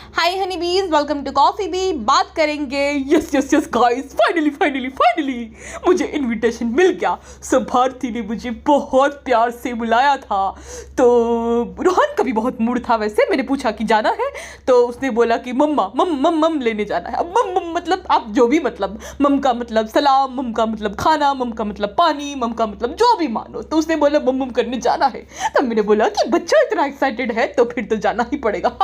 हाय हनी बीज, welcome to coffee बी। बात करेंगे yes yes yes guys, finally मुझे इनविटेशन मिल गया। सो भारती ने मुझे बहुत प्यार से बुलाया था। तो रोहन का भी बहुत मूड था। वैसे मैंने पूछा कि जाना है, तो उसने बोला कि मम्मा मम लेने जाना है। अब मम मतलब आप जो भी मतलब, मम का मतलब सलाम, मम का मतलब खाना, मम का मतलब पानी, मम का मतलब जो भी मानो। तो उसने बोला मम करने जाना है। तब मैंने बोला कि बच्चा इतना एक्साइटेड है तो फिर तो जाना ही पड़ेगा।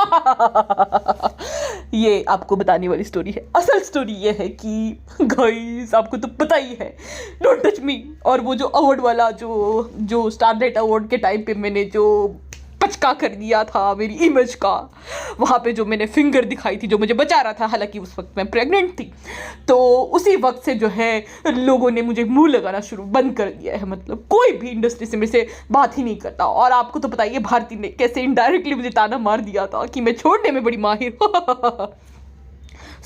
ये आपको बताने वाली स्टोरी है। असल स्टोरी ये है कि गाइस आपको तो पता ही है, डोंट टच मी। और वो जो अवार्ड वाला जो स्टारलाइट अवार्ड के टाइम पे मैंने जो पचका कर दिया था मेरी इमेज का, वहाँ पे जो मैंने फिंगर दिखाई थी, जो मुझे बचा रहा था, हालांकि उस वक्त मैं प्रेग्नेंट थी। तो उसी वक्त से जो है लोगों ने मुझे मुंह लगाना बंद कर दिया है। मतलब कोई भी इंडस्ट्री से मेरे से बात ही नहीं करता। और आपको तो पता ही है भारती ने कैसे इनडायरेक्टली मुझे ताना मार दिया था कि मैं छोड़ने में बड़ी माहिर।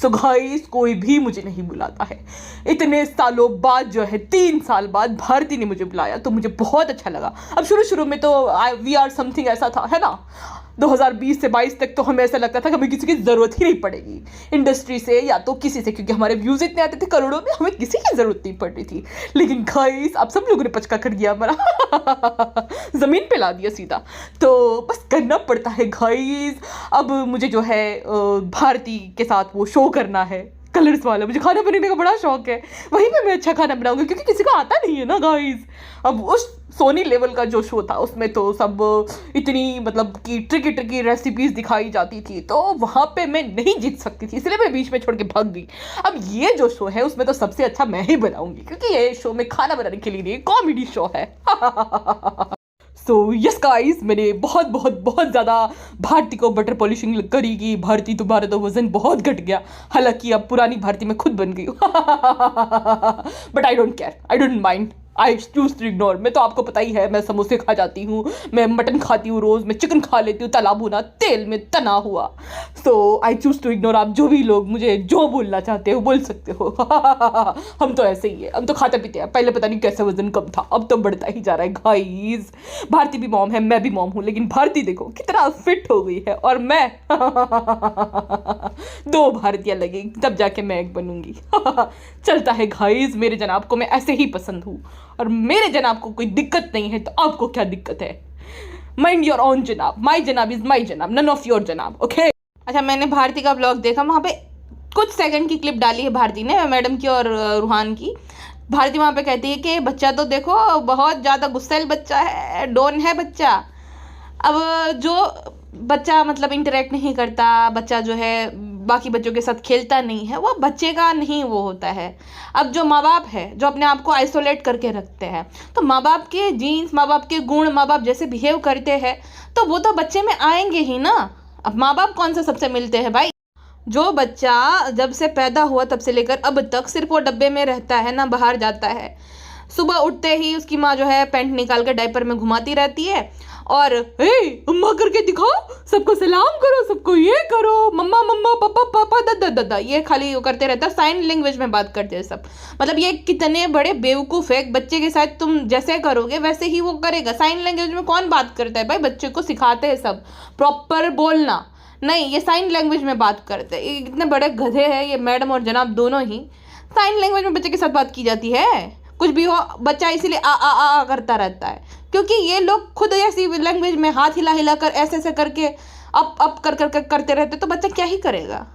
सो गाइस कोई भी मुझे नहीं बुलाता है। इतने सालों बाद जो है 3 साल बाद भारती ने मुझे बुलाया तो मुझे बहुत अच्छा लगा। अब शुरू में तो वी आर समथिंग ऐसा था, है ना। 2020 से 22 तक तो हमें ऐसा लगता था कि हमें किसी की ज़रूरत ही नहीं पड़ेगी इंडस्ट्री से या तो किसी से, क्योंकि हमारे व्यूज़ इतने आते थे करोड़ों में, हमें किसी की ज़रूरत नहीं पड़ रही थी। लेकिन गाइस आप सब लोगों ने पचका कर दिया हमारा। ज़मीन पे ला दिया सीधा। तो बस करना पड़ता है गाइस। अब मुझे जो है भारती के साथ वो शो करना है कलर्स वाला। मुझे खाना बनाने का बड़ा शौक है। वहीं पे मैं अच्छा खाना बनाऊंगी क्योंकि किसी को आता नहीं है ना गाइस। अब उस सोनी लेवल का जो शो था उसमें तो सब इतनी मतलब कि ट्रिकी रेसिपीज दिखाई जाती थी, तो वहाँ पे मैं नहीं जीत सकती थी, इसलिए मैं बीच में छोड़ के भाग गई। अब ये जो शो है उसमें तो सबसे अच्छा मैं ही बनाऊंगी, क्योंकि ये शो में खाना बनाने के लिए नहीं, कॉमेडी शो है। सो यस गाइस, मैंने बहुत ज़्यादा भारती को बटर पॉलिशिंग करी कि भारती तुम्हारा तो वजन बहुत घट गया। हालांकि अब पुरानी भारती मैं खुद बन गई हूँ। But I don't care, I don't mind, I choose to ignore. मैं तो आपको पता ही है, मैं समोसे खा जाती हूँ, मैं मटन खाती हूँ रोज़, मैं चिकन खा लेती हूँ तला भुना तेल में तना हुआ। सो आई चूज टू इग्नोर। आप जो भी लोग मुझे जो बोलना चाहते हो बोल सकते हो। हम तो ऐसे ही है, हम तो खाते पीते हैं। पहले पता नहीं कैसे वजन कम था, अब तो बढ़ता ही जा रहा है गाइस। भारती भी मॉम है, मैं भी मॉम हूँ, लेकिन भारती देखो कितना फिट हो गई है और मैं 2 भारतीयाँ लगेगी तब जाके मैं एक बनूंगी। चलता है गाइस, मेरे जनाब को मैं ऐसे ही पसंद हूँ और मेरे जनाब को कोई दिक्कत नहीं है, तो आपको क्या दिक्कत है। माइंड योर ओन जनाब, माई जनाब इज माई जनाब, नन ऑफ योर जनाब, ओके। अच्छा, मैंने भारती का ब्लॉग देखा, वहाँ पे कुछ सेकंड की क्लिप डाली है भारती ने, मैडम की और रूहान की। भारती वहाँ पे कहती है कि बच्चा तो देखो बहुत ज़्यादा गुस्सैल बच्चा है, डॉन है बच्चा। अब जो बच्चा मतलब इंटरेक्ट नहीं करता, बच्चा जो है बाकी बच्चों के साथ खेलता नहीं है, वो बच्चे का नहीं वो होता है। अब जो माँ बाप है जो अपने आप को आइसोलेट करके रखते हैं, तो माँ बाप के जीन्स, माँ बाप के गुण, माँ बाप जैसे बिहेव करते हैं तो वो तो बच्चे में आएंगे ही ना। अब माँ बाप कौन सा सबसे मिलते हैं भाई। जो बच्चा जब से पैदा हुआ तब से लेकर अब तक सिर्फ वो डब्बे में रहता है ना, बाहर जाता है। सुबह उठते ही उसकी माँ जो है पैंट निकाल कर डायपर में घुमाती रहती है और हे अम्मा करके दिखाओ, सबको सलाम करो, सबको ये करो, मम्मा मम्मा पापा पापा दादा दादा, ये खाली वो करते रहता है। साइन लैंग्वेज में बात करते हैं सब। मतलब ये कितने बड़े बेवकूफ़ है, बच्चे के साथ तुम जैसे करोगे वैसे ही वो करेगा। साइन लैंग्वेज में कौन बात करता है भाई, बच्चे को सिखाते हैं सब प्रॉपर बोलना, नहीं ये साइन लैंग्वेज में बात करते हैं। ये इतने बड़े गधे हैं ये मैडम और जनाब दोनों ही। साइन लैंग्वेज में बच्चे के साथ बात की जाती है, कुछ भी हो बच्चा इसीलिए आ करता रहता है, क्योंकि ये लोग खुद ऐसी लैंग्वेज में हाथ हिला कर ऐसे करके अप कर करते रहते, तो बच्चा क्या ही करेगा।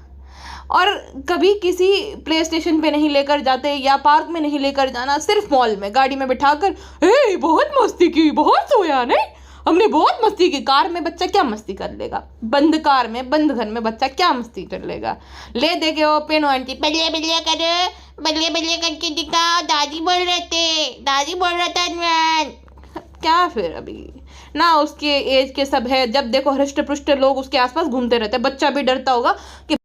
और कभी किसी प्ले स्टेशन पे नहीं लेकर जाते या पार्क में नहीं लेकर जाना, सिर्फ मॉल में गाड़ी में बिठाकर हे बहुत मस्ती की, बहुत सोया नहीं, हमने बहुत मस्ती की। कार में बच्चा क्या मस्ती कर लेगा, बंद कार में बंद घर में बच्चा क्या मस्ती कर लेगा। ले दे के वो पेनो आंटी बल्ले बल्ले करो, बल्ले बल्ले करके दिखाओ, दादी बोल रहे थे, दादी बोल रहा था मैं क्या। फिर अभी ना उसके एज के सब है, जब देखो हृष्ट पुष्ट लोग उसके आसपास घूमते रहते हैं। बच्चा भी डरता होगा कि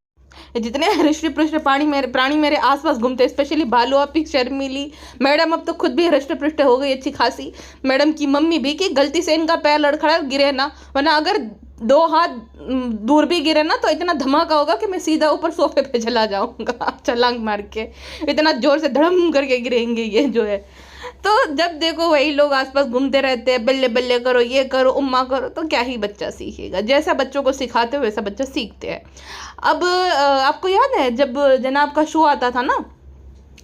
जितने हृष्ट पुष्ट प्राणी मेरे आसपास घूमते, स्पेशली भालू अपी शर्मिली मैडम, अब तो खुद भी हृष्ट पुष्ट हो गई अच्छी खासी। मैडम की मम्मी भी कि गलती से इनका पैर लड़खड़ा गिरे ना, वरना अगर 2 हाथ दूर भी गिरे ना तो इतना धमाका होगा कि मैं सीधा ऊपर सोफे पे चला जाऊंगा छलांग मार के, इतना जोर से धड़म करके गिरेंगे ये जो है। तो जब देखो वही लोग आसपास घूमते रहते हैं, बल्ले बल्ले करो, ये करो, उम्मा करो, तो क्या ही बच्चा सीखेगा। जैसा बच्चों को सिखाते हो वैसा बच्चा सीखते हैं। अब आपको याद है जब जनाब का शो आता था ना,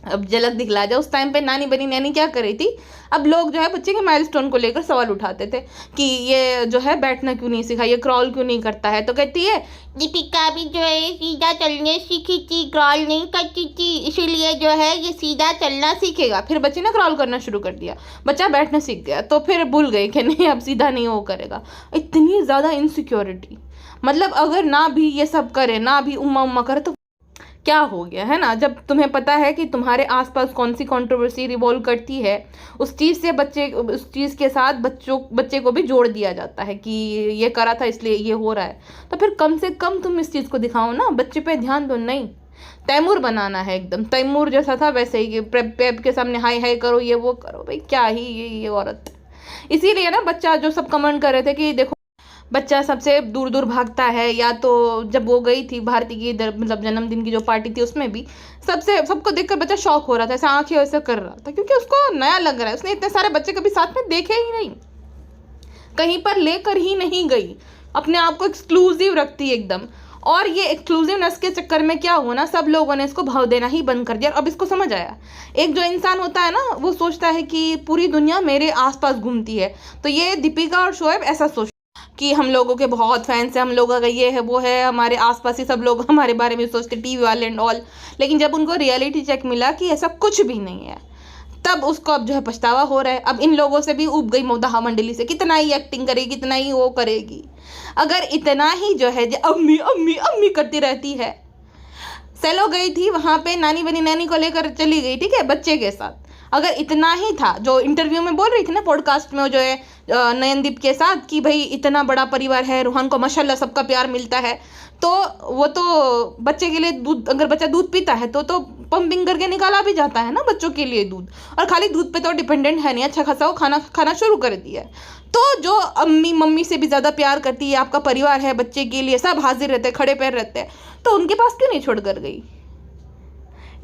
अब झलक दिखला जा, उस टाइम पे नानी बनी नैनी क्या कर रही थी, अब लोग जो है बच्चे के माइलस्टोन को लेकर सवाल उठाते थे कि ये जो है बैठना क्यों नहीं सीखा, ये क्रॉल क्यों नहीं करता है। तो कहती है दीपिका भी जो है सीधा चलने सीखी थी, क्रॉल नहीं करती थी, इसीलिए जो है ये सीधा चलना सीखेगा। फिर बच्चे ने क्रॉल करना शुरू कर दिया, बच्चा बैठना सीख गया, तो फिर भूल गए कि नहीं अब सीधा नहीं वो करेगा। इतनी ज़्यादा इनसिक्योरिटी, मतलब अगर ना भी ये सब करे, ना भी उम्मा उम्मा करे, तो क्या हो गया, है ना। जब तुम्हें पता है कि तुम्हारे आसपास कौन सी कंट्रोवर्सी रिवॉल्व करती है, उस चीज़ से उस चीज़ के साथ बच्चे को भी जोड़ दिया जाता है कि ये करा था इसलिए ये हो रहा है, तो फिर कम से कम तुम इस चीज़ को दिखाओ ना, बच्चे पे ध्यान दो। नहीं, तैमूर बनाना है, एकदम तैमूर जैसा था वैसे ही, पेप के सामने हाय हाय करो, ये वो करो, भाई क्या ही ये औरत। इसीलिए ना बच्चा जो सब कमेंट कर रहे थे कि देखो बच्चा सबसे दूर दूर भागता है, या तो जब वो गई थी भारती की मतलब जन्मदिन की जो पार्टी थी उसमें भी सबको देखकर बच्चा शॉक हो रहा था, ऐसे आंखें वैसे कर रहा था, क्योंकि उसको नया लग रहा है। उसने इतने सारे बच्चे कभी साथ में देखे ही नहीं, कहीं पर लेकर ही नहीं गई, अपने आप को एक्सक्लूसिव रखती एकदम। और ये एक्सक्लूसिवनेस के चक्कर में क्या हुआ ना, सब लोगों ने इसको भाव देना ही बंद कर दिया। अब इसको समझ आया, एक जो इंसान होता है ना वो सोचता है कि पूरी दुनिया मेरे आसपास घूमती है। तो ये दीपिका और शोएब ऐसा सोच कि हम लोगों के बहुत फैंस हैं, हम लोगों का ये है वो है, हमारे आसपास ही सब लोग हमारे बारे में सोचते, टीवी वाले एंड ऑल। लेकिन जब उनको रियलिटी चेक मिला कि ऐसा कुछ भी नहीं है, तब उसको अब जो है पछतावा हो रहा है। अब इन लोगों से भी उब गई मोदाहा मंडली से, कितना ही एक्टिंग करेगी, कितना ही वो करेगी। अगर इतना ही जो है अम्मी अम्मी अम्मी करती रहती है। सेलो गई थी वहाँ पे, नानी बनी नैनी को लेकर चली गई, ठीक है, बच्चे के साथ। अगर इतना ही था, जो इंटरव्यू में बोल रही थी ना पॉडकास्ट में, वो जो है नयनदीप के साथ, कि भाई इतना बड़ा परिवार है, रूहान को माशाल्लाह सबका प्यार मिलता है, तो वो तो बच्चे के लिए दूध, अगर बच्चा दूध पीता है तो पंपिंग करके निकाला भी जाता है ना बच्चों के लिए दूध। और खाली दूध पे तो डिपेंडेंट है नहीं, अच्छा खासा वो खाना शुरू कर दिया है। तो जो अम्मी मम्मी से भी ज़्यादा प्यार करती है, आपका परिवार है, बच्चे के लिए सब हाजिर रहते हैं, खड़े पैर रहते हैं, तो उनके पास क्यों नहीं छोड़ कर गई।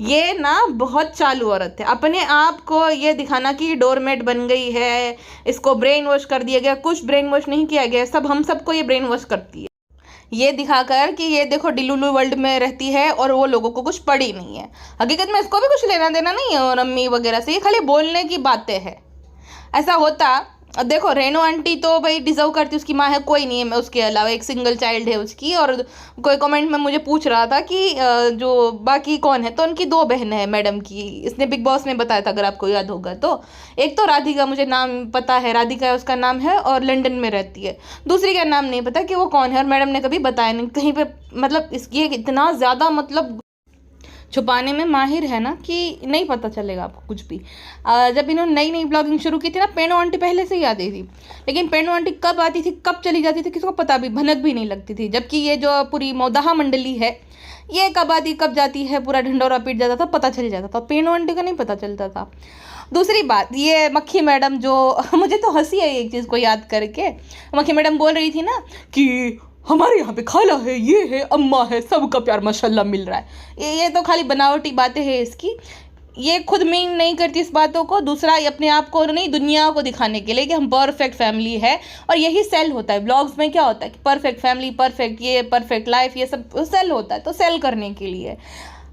ये ना बहुत चालू औरत है, अपने आप को ये दिखाना कि डोरमेट बन गई है, इसको ब्रेन वॉश कर दिया गया। कुछ ब्रेन वॉश नहीं किया गया, सब हम सबको ये ब्रेन वॉश करती है, ये दिखाकर कि ये देखो डिलुलु वर्ल्ड में रहती है और वो लोगों को कुछ पड़ी नहीं है। हकीकत में इसको भी कुछ लेना देना नहीं है और अम्मी वगैरह से, ये खाली बोलने की बातें हैं। ऐसा होता, देखो रेणु आंटी तो भाई डिजर्व करती, उसकी माँ है, कोई नहीं है मैं उसके अलावा, एक सिंगल चाइल्ड है उसकी। और कोई कमेंट में मुझे पूछ रहा था कि जो बाकी कौन है, तो उनकी 2 बहनें हैं मैडम की, इसने बिग बॉस में बताया था अगर आपको याद होगा तो। एक तो राधिका, मुझे नाम पता है, राधिका है उसका नाम है और लंदन में रहती है। दूसरी का नाम नहीं पता कि वो कौन है, और मैडम ने कभी बताया नहीं कहीं पर। मतलब ये इतना ज़्यादा मतलब छुपाने में माहिर है ना कि नहीं पता चलेगा आपको कुछ भी। जब इन्होंने नई नई ब्लॉगिंग शुरू की थी ना, पेनो आंटी पहले से ही आती थी, लेकिन पेनो आंटी कब आती थी कब चली जाती थी किसी को पता भी, भनक भी नहीं लगती थी। जबकि ये जो पूरी मोदाहा मंडली है, ये कब आती कब जाती है, पूरा ढंडोरा पीट जाता था, पता चल जाता था। पेनो आंटी का नहीं पता चलता था। दूसरी बात, ये मक्खी मैडम जो मुझे तो हंसी आई एक चीज़ को याद करके। मक्खी मैडम बोल रही थी ना कि हमारे यहाँ पे खाला है, ये है, अम्मा है, सबका प्यार माशाल्लाह मिल रहा है। ये तो खाली बनावटी बातें हैं इसकी, ये खुद मीन नहीं करती इस बातों को। दूसरा, ये अपने आप को नहीं दुनिया को दिखाने के लिए कि हम परफेक्ट फैमिली है, और यही सेल होता है ब्लॉग्स में। क्या होता है कि परफेक्ट फैमिली, परफेक्ट ये, परफेक्ट लाइफ, ये सब सेल होता है, तो सेल करने के लिए।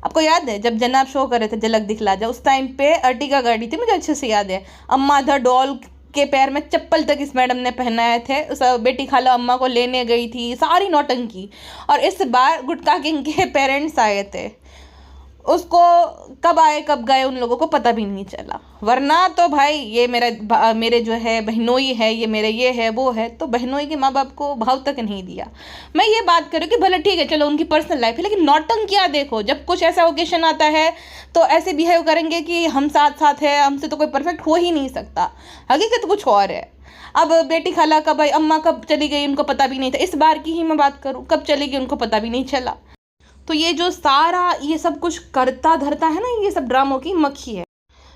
आपको याद है जब जनाब शो कर रहे थे झलक दिखला जा, उस टाइम पे अर्टिगा गाड़ी थी, मुझे अच्छे से याद है, अम्मा द डॉल के पैर में चप्पल तक इस मैडम ने पहनाए थे। उस बेटी खाला अम्मा को लेने गई थी, सारी नौटंकी। और इस बार गुटका किंग के पेरेंट्स आए थे, उसको कब आए कब गए उन लोगों को पता भी नहीं चला। वरना तो भाई ये मेरे जो है बहनोई है, ये मेरे ये है वो है, तो बहनोई के माँ बाप को भाव तक नहीं दिया। मैं ये बात करूँ कि भले ठीक है चलो उनकी पर्सनल लाइफ है, लेकिन नौटंकियाँ देखो, जब कुछ ऐसा ओकेशन आता है तो ऐसे बिहेव करेंगे कि हम साथ साथ है, हमसे तो कोई परफेक्ट हो ही नहीं सकता। हकीकत कुछ और है। अब बेटी खाला कब आई, अम्मा कब चली गई, उनको पता भी नहीं था। इस बार की ही मैं बात करूँ, कब चली गई उनको पता भी नहीं चला। तो ये जो सारा ये सब कुछ करता धरता है ना, ये सब ड्रामों की मक्खी है।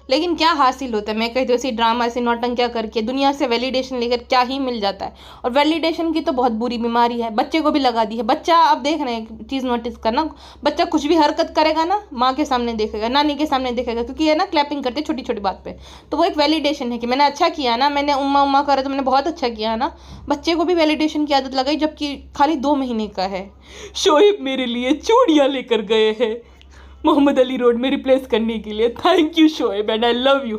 लेकिन क्या हासिल होता है? मैं कहती हूँ ऐसी ड्रामा, ऐसी नौटंकियाँ करके दुनिया से वैलिडेशन लेकर क्या ही मिल जाता है। और वैलिडेशन की तो बहुत बुरी बीमारी है, बच्चे को भी लगा दी है। बच्चा, आप देख रहे हैं, चीज़ नोटिस करना, बच्चा कुछ भी हरकत करेगा ना, माँ के सामने देखेगा, नानी के सामने देखेगा, क्योंकि ये ना क्लैपिंग करते छोटी छोटी बात पे, तो वो एक वैलिडेशन है कि मैंने अच्छा किया ना, मैंने उम्मा उम्मा करा तो मैंने बहुत अच्छा किया ना। बच्चे को भी वैलिडेशन की आदत लगाई, जबकि खाली 2 महीने का है। शोएब मेरे लिए चूड़ियाँ लेकर गए हैं मोहम्मद अली रोड में रिप्लेस करने के लिए। Thank you Shoaib and I love you.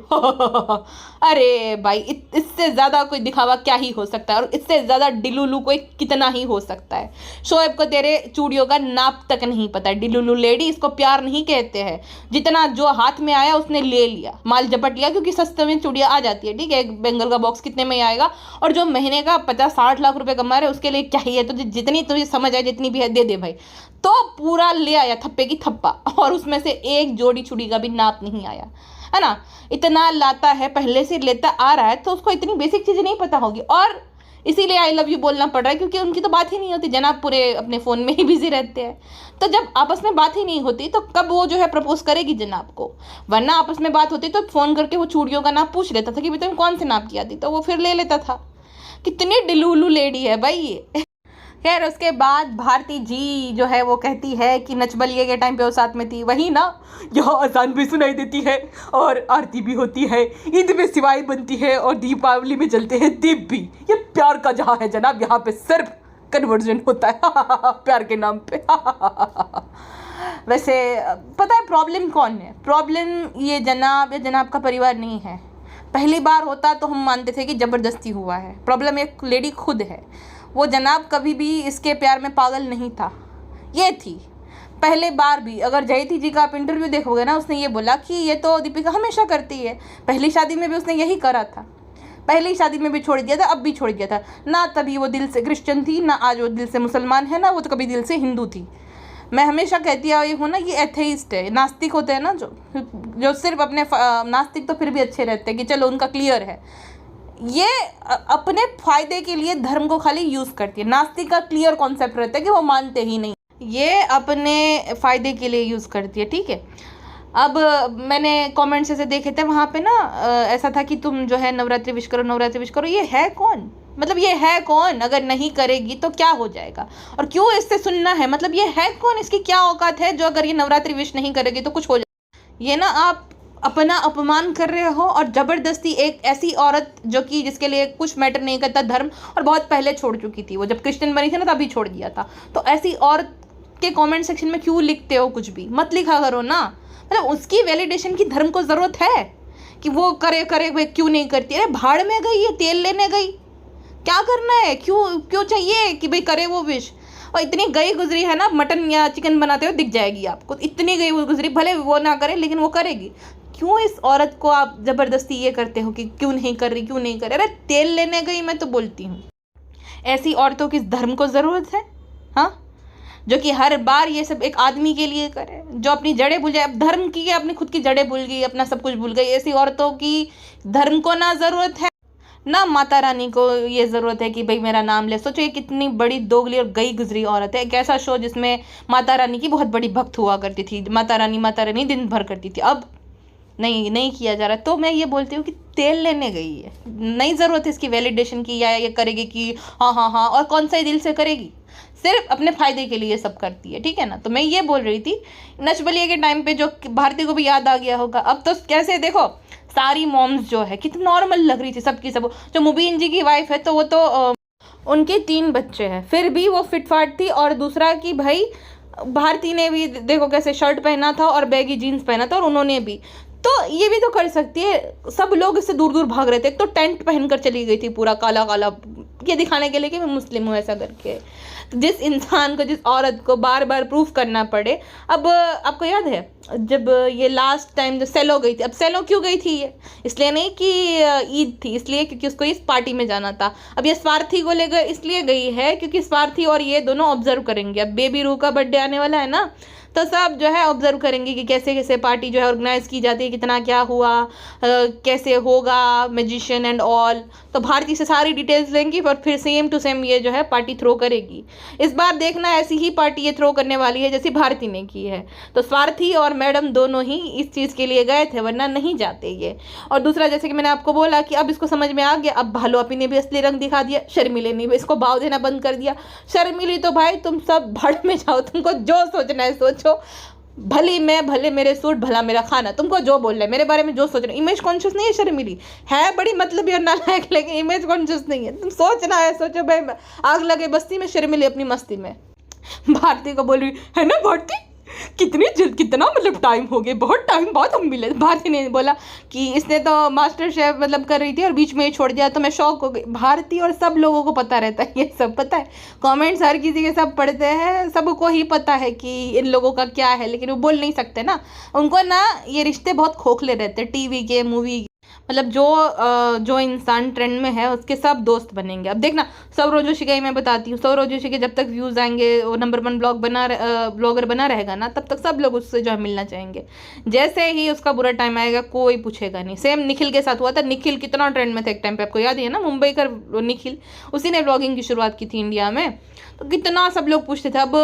अरे भाई, इससे ज़्यादा कोई दिखावा क्या ही हो सकता है, और इससे ज़्यादा डिलुलू कोई कितना ही हो सकता है। शोएब को तेरे चूड़ियों का नाप तक नहीं पता है। डिलुलू लेडी, इसको प्यार नहीं कहते हैं। जितना जो हाथ में आया उसने ले लिया, माल झपट लिया, क्योंकि सस्ते में चूड़ियाँ आ जाती है। ठीक है, एक बेंगल का बॉक्स कितने में आएगा, और जो महीने का 50-60 लाख रुपए कमा रहे उसके लिए क्या ही है। तो जितनी तुझे समझ आए, जितनी भी है दे दे भाई। तो पूरा ले आया थप्पे की थप्पा, और उसमें से एक जोड़ी चूड़ी का भी नाप नहीं आया, है ना। इतना लाता है, पहले से लेता आ रहा है, तो उसको इतनी बेसिक चीज़ें नहीं पता होगी, और इसीलिए आई लव यू बोलना पड़ रहा है, क्योंकि उनकी तो बात ही नहीं होती। जनाब पूरे अपने फ़ोन में ही बिजी रहते हैं, तो जब आपस में बात ही नहीं होती तो कब वो जो है प्रपोज करेगी जनाब को? वरना आपस में बात होती तो फ़ोन करके वो चूड़ियों का नाप पूछ लेता था कि बेटा कौन से नाप की आती, तो वो फिर ले लेता था। कितनी डिलुलू लेडी है भाई ये। खैर, उसके बाद भारती जी जो है वो कहती है कि नचबलिए के टाइम पे वो साथ में थी, वही ना, यहाँ अजान भी सुनाई देती है और आरती भी होती है, ईद में सिवाई बनती है और दीपावली में जलते हैं दीप भी। ये प्यार का जहाँ है जनाब, यहाँ पे सिर्फ कन्वर्जन होता है प्यार के नाम पे। वैसे पता है प्रॉब्लम कौन है? प्रॉब्लम ये जनाब या जनाब का परिवार नहीं है। पहली बार होता तो हम मानते थे कि ज़बरदस्ती हुआ है। प्रॉब्लम एक लेडी खुद है। वो जनाब कभी भी इसके प्यार में पागल नहीं था, ये थी पहले बार भी। अगर जयती जी का आप इंटरव्यू देखोगे ना, उसने ये बोला कि ये तो दीपिका हमेशा करती है, पहली शादी में भी उसने यही करा था, पहली शादी में भी छोड़ दिया था, अब भी छोड़ दिया था ना। तभी वो दिल से क्रिश्चियन थी ना, आज वो दिल से मुसलमान है ना, वो तो कभी दिल से हिंदू थी। मैं हमेशा कहती हूँ ना, ये एथेइस्ट है। नास्तिक होते हैं ना जो सिर्फ अपने, नास्तिक तो फिर भी अच्छे रहते हैं कि चलो उनका क्लियर है, ये अपने फायदे के लिए धर्म को खाली यूज़ करती है। नास्तिक का क्लियर कॉन्सेप्ट रहता है कि वो मानते ही नहीं, ये अपने फ़ायदे के लिए यूज़ करती है। ठीक है, अब मैंने कमेंट्स ऐसे देखे थे वहाँ पे ना, ऐसा था कि तुम जो है नवरात्रि विश करो, नवरात्रि विश करो। ये है कौन? मतलब ये है कौन? अगर नहीं करेगी तो क्या हो जाएगा, और क्यों इससे सुनना है? मतलब ये है कौन? इसकी क्या औकात है जो अगर ये नवरात्रि विश नहीं करेगी तो कुछ हो जाए? ये ना आप अपना अपमान कर रहे हो, और ज़बरदस्ती एक ऐसी औरत जो कि जिसके लिए कुछ मैटर नहीं करता धर्म, और बहुत पहले छोड़ चुकी थी, वो जब क्रिश्चियन बनी थी ना तभी छोड़ दिया था, तो ऐसी औरत के कमेंट सेक्शन में क्यों लिखते हो? कुछ भी मत लिखा करो ना। मतलब उसकी वैलिडेशन की धर्म को ज़रूरत है कि वो करे भाई, क्यों नहीं करती? अरे भाड़ में गई है, तेल लेने गई, क्या करना है? क्यों चाहिए कि भाई करे वो विश? और इतनी गई गुजरी है ना, मटन या चिकन बनाते हुए दिख जाएगी आपको, इतनी गई गुजरी, भले वो ना करे लेकिन वो करेगी। क्यों इस औरत को आप ज़बरदस्ती ये करते हो कि क्यों नहीं कर रही, क्यों नहीं कर रही? अरे तेल लेने गई, मैं तो बोलती हूँ ऐसी औरतों की धर्म को ज़रूरत है? हाँ, जो कि हर बार ये सब एक आदमी के लिए करे, जो अपनी जड़ें भूल जाए। अब धर्म की अपनी खुद की जड़ें भूल गई, अपना सब कुछ भूल गई। ऐसी औरतों की धर्म को ना ज़रूरत है ना माता रानी को ये ज़रूरत है कि भाई मेरा नाम ले। सोचो ये कितनी बड़ी दोगली और गई गुजरी औरत है। एक ऐसा शो जिसमें माता रानी की बहुत बड़ी भक्त हुआ करती थी, माता रानी दिन भर करती थी, अब नहीं किया जा रहा। तो मैं ये बोलती हूँ कि तेल लेने गई है, नहीं ज़रूरत है इसकी वैलिडेशन की, या ये करेगी कि हाँ, और कौन सा दिल से करेगी? सिर्फ अपने फ़ायदे के लिए सब करती है, ठीक है ना। तो मैं ये बोल रही थी, नच बलिए के टाइम पे जो भारती को भी याद आ गया होगा। अब तो कैसे देखो, सारी मॉम्स जो है कितनी नॉर्मल लग रही थी सबकी सब। जो मुबीन जी की वाइफ है तो वो तो उनके 3 बच्चे हैं, फिर भी वो फिटफाट थी। और दूसरा कि भाई भारती ने भी देखो कैसे शर्ट पहना था और बैगी जीन्स पहना था, और उन्होंने भी तो ये भी तो कर सकती है। सब लोग इससे दूर दूर भाग रहे थे। एक तो टेंट पहनकर चली गई थी पूरा काला काला, ये दिखाने के लिए कि मैं मुस्लिम हूँ, ऐसा करके। जिस इंसान को, जिस औरत को बार बार प्रूफ करना पड़े। अब आपको याद है जब ये लास्ट टाइम जो सेलो गई थी, अब सेलो क्यों गई थी? ये इसलिए नहीं कि ईद थी, इसलिए क्योंकि उसको इस पार्टी में जाना था। अब ये स्वार्थी को ले गए, इसलिए गई है क्योंकि स्वार्थी और ये दोनों ऑब्जर्व करेंगे। अब बेबी रू का बर्थडे आने वाला है ना, तो सब जो है ऑब्जर्व करेंगे कि कैसे कैसे पार्टी जो है ऑर्गेनाइज की जाती है, कितना क्या हुआ, कैसे होगा, मैजिशियन एंड ऑल। तो भारती से सारी डिटेल्स लेंगी और फिर सेम टू सेम ये जो है पार्टी थ्रो करेगी। इस बार देखना ऐसी ही पार्टी ये थ्रो करने वाली है जैसी भारती ने की है। तो स्वार्थी और मैडम दोनों ही इस चीज़ के लिए गए थे, वरना नहीं जाते ये। और दूसरा, जैसे कि मैंने आपको बोला कि अब इसको समझ में आ गया, अब भालू अपी ने भी असली रंग दिखा दिया, शर्मिले ने भी इसको भाव देना बंद कर दिया। शर्मिली तो भाई तुम सब भड़ में जाओ, तुमको जो सोचना है सोचो, भली मैं भले मेरे सूट भला मेरा खाना, तुमको जो बोल रहा है मेरे बारे में, जो सोच रहे, इमेज कॉन्शियस नहीं है शर्मिली, है बड़ी मतलब और नालायक, लेकिन इमेज कॉन्शियस नहीं है। तुम सोचना है सोचो भाई, आग लगे बस्ती में, शर्मिली अपनी मस्ती में। भारती को बोल रही है ना, भारती कितनी जल्द, कितना मतलब टाइम हो गया, बहुत टाइम बाद हम मिले। भारती ने बोला कि इसने तो मास्टर शेफ मतलब कर रही थी और बीच में ही छोड़ दिया, तो मैं शॉक हो गई। भारती और सब लोगों को पता रहता है, ये सब पता है, कमेंट्स हर किसी के सब पढ़ते हैं, सबको ही पता है कि इन लोगों का क्या है, लेकिन वो बोल नहीं सकते ना। उनको ना ये रिश्ते बहुत खोखले रहते हैं, टीवी के, मूवी, मतलब जो इंसान ट्रेंड में है उसके सब दोस्त बनेंगे। अब देखना, सौरव जोशी का ही मैं बताती हूँ, सौरव जोशी के जब तक व्यूज़ आएंगे, वो नंबर 1 ब्लॉगर बना रहेगा ना, तब तक सब लोग उससे जो है मिलना चाहेंगे। जैसे ही उसका बुरा टाइम आएगा कोई पूछेगा नहीं। सेम निखिल के साथ हुआ था, निखिल कितना ट्रेंड में था एक टाइम पे, आपको याद ही है ना, मुंबई का निखिल, उसी ने ब्लॉगिंग की शुरुआत की थी इंडिया में, तो कितना सब लोग पूछते थे। अब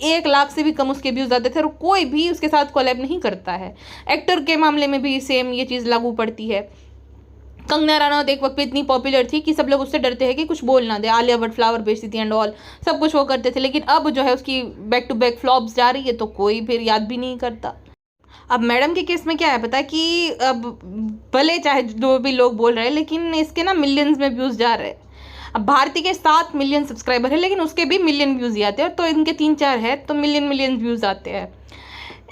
1 लाख से भी कम उसके व्यूज़ आते थे और कोई भी उसके साथ कोलैब नहीं करता है। एक्टर के मामले में भी सेम ये चीज़ लागू पड़ती है। कंगना रनौत एक वक्त पे इतनी पॉपुलर थी कि सब लोग उससे डरते हैं कि कुछ बोल ना दे, आलिया भट्ट फ्लावर बेचती थी एंड ऑल, सब कुछ वो करते थे, लेकिन अब जो है उसकी बैक टू बैक फ्लॉप्स जा रही है तो कोई फिर याद भी नहीं करता। अब मैडम के केस में क्या है पता है कि अब भले चाहे जो भी लोग बोल रहे हैं, लेकिन इसके ना मिलियंस में व्यूज़ जा रहे हैं। अब भारती के 7 मिलियन सब्सक्राइबर है, लेकिन उसके भी मिलियन व्यूज़ ही आते हैं, तो इनके 3-4 है तो मिलियन व्यूज़ आते हैं।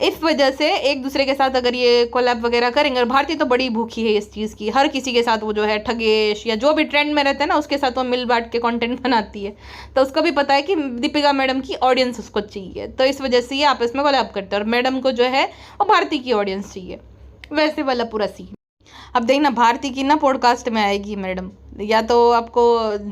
इस वजह से एक दूसरे के साथ अगर ये कोलैब वगैरह करेंगे, और भारती तो बड़ी भूखी है इस चीज़ की, हर किसी के साथ वो जो है ठगेश या जो भी ट्रेंड में रहता है ना उसके साथ वो मिल बांट के कंटेंट बनाती है, तो उसको भी पता है कि दीपिका मैडम की ऑडियंस उसको चाहिए, तो इस वजह से ये आपस में कोलैब करते हैं, और मैडम को जो है वो भारती की ऑडियंस चाहिए, वैसे वाला पूरा सीन। अब देखना भारती की ना पॉडकास्ट में आएगी मैडम, या तो आपको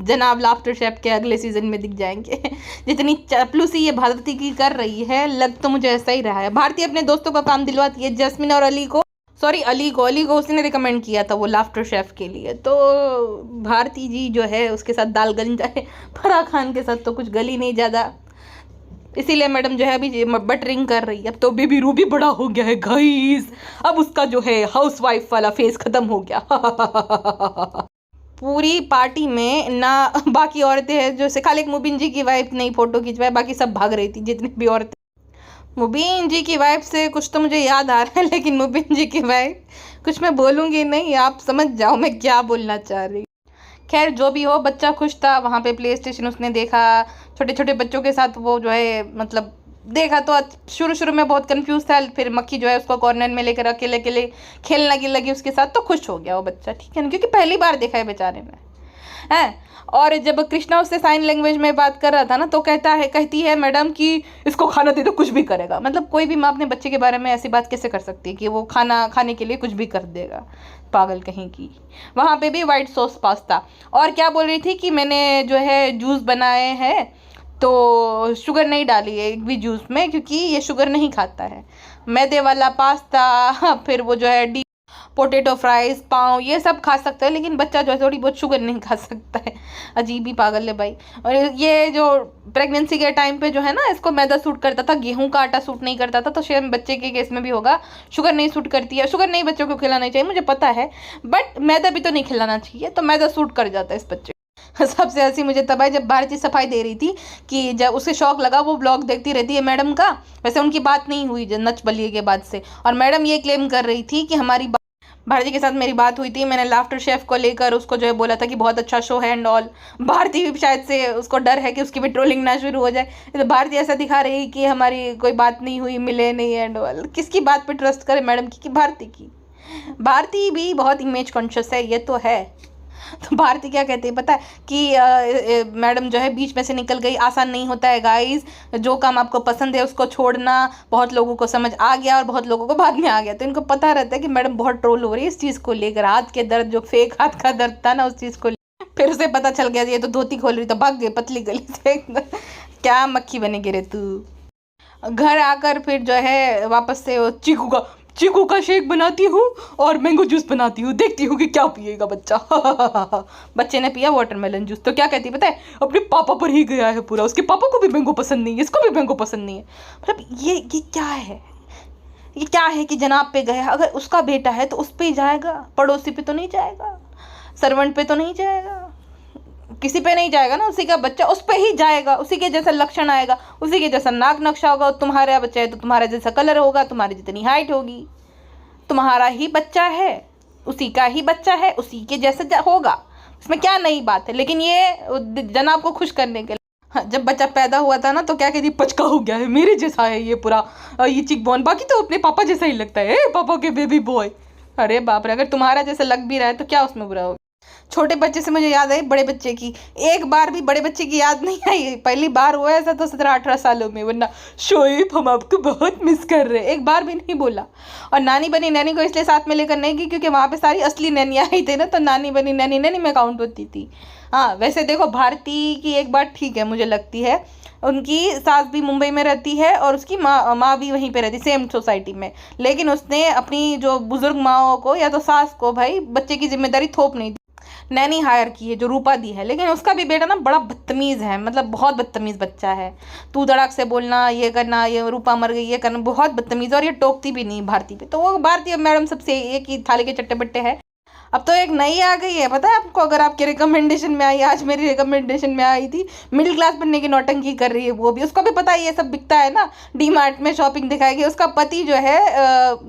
जनाब लाफ्टर शेफ के अगले सीजन में दिख जाएंगे। जितनी चापलूसी ये भारती की कर रही है, लग तो मुझे ऐसा ही रहा है। भारती अपने दोस्तों का काम दिलवाती है, जैस्मिन और अली को उसने रिकमेंड किया था वो लाफ्टर शेफ के लिए, तो भारती जी जो है उसके साथ दाल गल जाए, फराह खान के साथ तो कुछ गली नहीं ज़्यादा, इसीलिए मैडम जो है अभी बटरिंग कर रही है। अब तो बेबी रूबी बड़ा हो गया है गाइस, अब उसका जो है हाउसवाइफ वाला फेस खत्म हो गया। पूरी पार्टी में ना बाकी औरतें हैं, जो खाली एक मुबीन जी की वाइफ नहीं फोटो खिंचवाए, बाकी सब भाग रही थी जितनी भी औरतें। मुबीन जी की वाइफ से कुछ तो मुझे याद आ रहा है, लेकिन मुबीन जी की वाइफ कुछ मैं बोलूँगी नहीं, आप समझ जाओ मैं क्या बोलना चाह रही। खैर जो भी हो, बच्चा खुश था वहाँ पे, प्ले स्टेशन उसने देखा, छोटे छोटे बच्चों के साथ वो जो है मतलब देखा, तो शुरू में बहुत कंफ्यूज था, फिर मक्खी जो है उसको कॉर्नर में लेकर अकेले अकेले खेलने लगी उसके साथ, तो खुश हो गया वो बच्चा, ठीक है ना, क्योंकि पहली बार देखा है बेचारे ने, है। और जब कृष्णा उससे साइन लैंग्वेज में बात कर रहा था ना, तो कहती है मैडम कि इसको खाना दे दो कुछ भी करेगा। मतलब कोई भी माँ अपने बच्चे के बारे में ऐसी बात कैसे कर सकती है कि वो खाना खाने के लिए कुछ भी कर देगा, पागल कहीं की। वहाँ पे भी वाइट सॉस पास्ता, और क्या बोल रही थी कि मैंने जो है जूस बनाए हैं तो शुगर नहीं डाली है एक भी जूस में, क्योंकि ये शुगर नहीं खाता है। मैदे वाला पास्ता, फिर वो जो है पोटैटो फ्राइज, पाव, ये सब खा सकता है, लेकिन बच्चा जो है थोड़ी बहुत शुगर नहीं खा सकता है। अजीब ही पागल है भाई। और ये जो प्रेगनेंसी के टाइम पे जो है ना, इसको मैदा सूट करता था, गेहूं का आटा सूट नहीं करता था, तो शायद बच्चे के केस में भी होगा, शुगर नहीं सूट करती है। शुगर नहीं बच्चों को खिलाना चाहिए मुझे पता है, बट मैदा भी तो नहीं खिलाना चाहिए, तो मैदा सूट कर जाता है इस बच्चे। सबसे हंसी मुझे तब आई जब भारती सफाई दे रही थी कि जब उसे शौक लगा, वो ब्लॉग देखती रहती है मैडम का, वैसे उनकी बात नहीं हुई नच बलिए के बाद से, और मैडम ये क्लेम कर रही थी कि हमारी भारती के साथ मेरी बात हुई थी, मैंने लाफ्टर शेफ को लेकर उसको जो है बोला था कि बहुत अच्छा शो है एंड ऑल। भारती भी शायद से उसको डर है कि उसकी भी ट्रोलिंग ना शुरू हो जाए, तो भारती ऐसा दिखा रही है कि हमारी कोई बात नहीं हुई, मिले नहीं एंड ऑल। किसकी बात पे ट्रस्ट करे, मैडम की कि भारती की? भारती भी बहुत इमेज कॉन्शियस है, ये तो है। तो भारती क्या कहती है पता है कि मैडम जो है बीच में से निकल गई। आसान नहीं होता है गाइस, जो काम आपको पसंद है उसको छोड़ना। बहुत लोगों को समझ आ गया और बहुत लोगों को बाद में आ गया, तो इनको पता रहता है कि मैडम बहुत ट्रोल हो रही है इस चीज़ को लेकर। हाथ के दर्द, जो फेक हाथ का दर्द था ना, उस चीज़ को फिर उसे पता चल गया ये तो धोती खोल रही, तो भाग गए पतली गली से। क्या मक्खी बने गिरे तू। घर आकर फिर जो है वापस से वो चीकू का शेक बनाती हूँ और मैंगो जूस बनाती हूँ, देखती हूँ कि क्या पिएगा बच्चा। बच्चे ने पिया वाटरमेलन जूस तो क्या कहती है पता है, अपने पापा पर ही गया है पूरा, उसके पापा को भी मैंगो पसंद नहीं है, इसको भी मैंगो पसंद नहीं है। मतलब ये क्या है, ये क्या है कि जनाब पे गया, अगर उसका बेटा है तो उस पे ही जाएगा, पड़ोसी पे तो नहीं जाएगा, सर्वेंट पे तो नहीं जाएगा, किसी पे नहीं जाएगा ना, उसी का बच्चा उस पे ही जाएगा, उसी के जैसा लक्षण आएगा, उसी के जैसा नाक नक्शा होगा, तुम्हारा बच्चा है तो तुम्हारा जैसा कलर होगा, तुम्हारी जितनी हाइट होगी, तुम्हारा ही बच्चा है, उसी का ही बच्चा है, उसी के जैसा होगा, इसमें क्या नई बात है। लेकिन ये जनाब को खुश करने के लिए, हाँ, जब बच्चा पैदा हुआ था ना तो क्या कहती, पचका हो गया है, मेरे जैसा है ये पूरा, ये चिक बोन, बाकी तो अपने पापा जैसा ही लगता है, पापा के बेबी बॉय। अरे बाप रे, अगर तुम्हारा जैसा लग भी रहा है तो क्या उसमें बुरा होगा। छोटे बच्चे से मुझे याद आई बड़े बच्चे की, एक बार भी बड़े बच्चे की याद नहीं आई, पहली बार हुआ ऐसा तो 17-18 सालों में, वरना शोएब हम आपको बहुत मिस कर रहे हैं, एक बार भी नहीं बोला। और नानी बनी नैनी को इसलिए साथ में लेकर नहीं गई क्योंकि वहाँ पे सारी असली नैनियाँ आई थी ना, तो नानी बनी नैनी नैनी में काउंट होती थी। हाँ वैसे देखो, भारती की एक बात ठीक है मुझे लगती है, उनकी सास भी मुंबई में रहती है और उसकी माँ भी वहीं पे रहती, सेम सोसाइटी में, लेकिन उसने अपनी जो बुजुर्ग माओ को या तो सास को भाई बच्चे की जिम्मेदारी थोप नहीं दी, नैनी हायर की है जो रूपा दी है। लेकिन उसका भी बेटा ना बड़ा बदतमीज़ है, मतलब बहुत बदतमीज़ बच्चा है, तू धड़ाक से बोलना, ये करना, ये रूपा मर गई, ये करना, बहुत बदतमीज़, और ये टोकती भी नहीं भारती पे, तो वो भारतीय मैडम सबसे एक ही थाली के चट्टे बट्टे है। अब तो एक नई आ गई है पता है आपको, अगर आपके रिकमेंडेशन में आई, आज मेरी रिकमेंडेशन में आई थी, मिडिल क्लास बनने की नौटंकी कर रही है वो भी, उसको भी पता है ये सब बिकता है ना, डी मार्ट में शॉपिंग दिखाएगी। उसका पति जो है